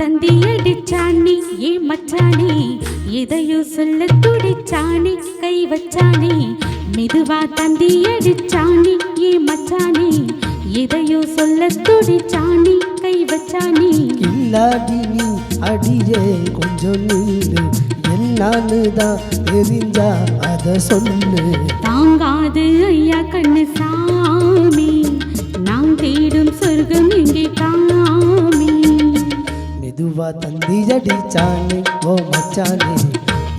தந்தி அடிச்சானே ஏ மச்சானே எதையோ சொல்ல துடிச்சானே கை வச்சானே மெதுவா தந்தி அடிச்சானே ஏ மச்சானே எதையோ சொல்ல துடிச்சானே கை வச்சானே இல்லாடி நீ அடியே கொஞ்சம் நில்லு என்னான்னு தான் தெரிஞ்சா அத சொல்லு தாங்காது ஐயா கண்ணு சாமி நான் தேடும் சொர்க்கம் எங்கே காமி மெதுவா தந்தி அடிச்சானே ஓ மச்சானே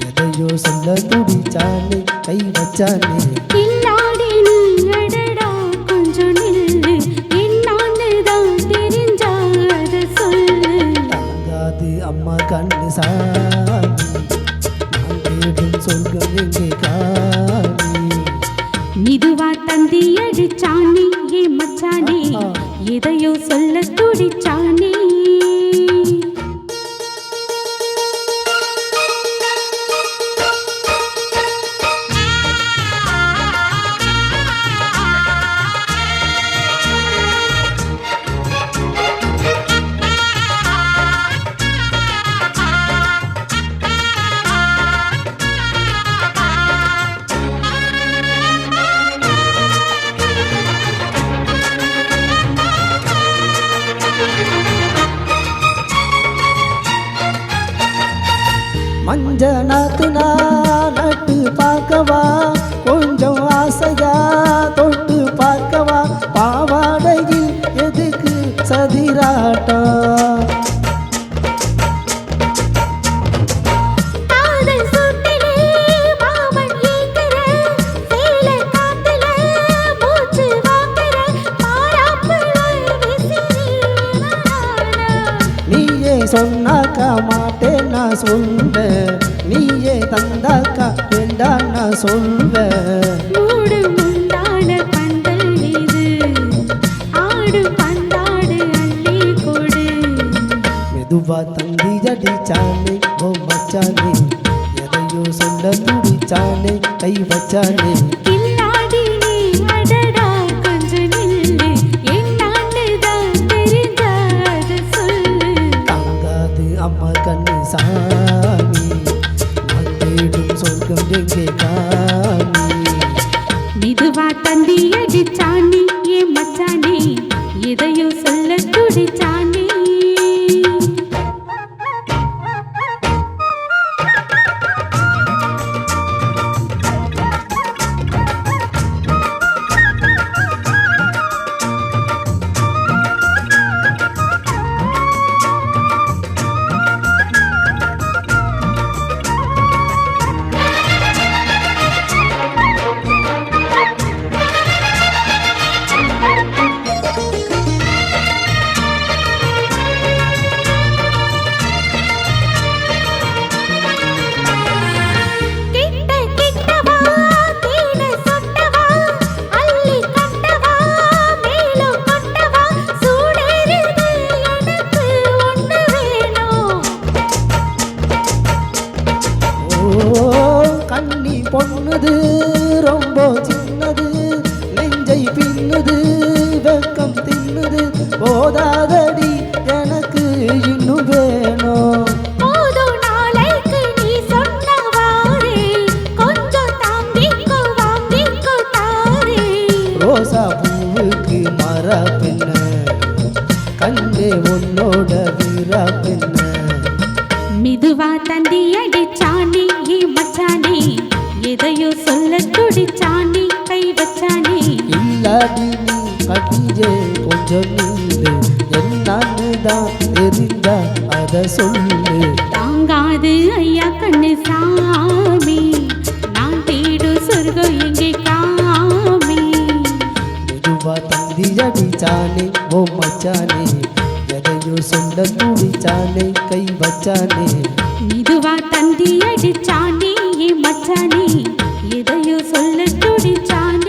எதையோ சொல்ல துடிச்சானே கை வச்சானே இல்லாடி நீ அடடா கொஞ்சம் நில்லு என்னான்னு தான் தெரிஞ்சா அத சொல்லு தாங்காது அம்மா கண்ணு சாமி நான் தேடும் சொர்க்கம் எங்கே காமி மெதுவா தந்தி அடிச்சானே ஏ மச்சானே எதையோ சொல்ல துடிச்சானே மஞ்ச நாத்து நட்டு பார்க்கவா கொஞ்சம் ஆசையா தொட்டு பார்க்கவா பாவாடையில் எதுக்கு சதிராட்டம் நீயே சொன்னாக்கா மாட்டேன் நான் சொல்வேன் நீயே தந்தாக்கா வேண்டாம் நான் சொல்வேன் மூடு முந்தான பந்தல் மீது ஆடு பந்தாடு அள்ளி கொடு மெதுவா தந்தி அடிச்சானே ஓ மச்சானே எதையோ சொல்ல துடிச்சானே கை வச்சானே இல்லாடி நீ அடடா கொஞ்சம் நில்லு என்னான்னு தான் தெரிஞ்சா அத சொல்லு தாங்காது அம்மா கண்ணு சாமி நான் தேடும் சொர்க்கம் எங்கே காமி மெதுவா தந்தி அடிச்சானே ஏ மச்சானே எதையோ சொல்ல துடிச்சானே கண்ணி பொண்ணுது ரொம்ப சின்னது நெஞ்சை பின்னுது வெக்கம் தின்னுது போதாதடி எனக்கு இன்னும் வேணும் ரோசா பூவுக்கு மர பெண்ண கண்ணே உன்னோட வீர பெண்ண மெதுவா தந்தி அடிச்சானே ஏ மச்சானே எதையோ சொல்ல துடிச்சானே கை வச்சானே இல்லாடி நீ கட்டியே கொஞ்சம் நில்லு என்னான்னு தான் தெரிஞ்சா அத சொல்லு தாங்காது ஐயா கண்ணு சாமி நான் தேடும் சொர்க்கம் எங்கே காமி மெதுவா தந்தி அடிச்சானே ஓ மச்சானே எதையோ சொல்ல துடிச்சானே கை வச்சானே மெதுவா தந்தி அடிச்சானே ஏ மச்சானே எதையோ சொல்ல துடிச்சானே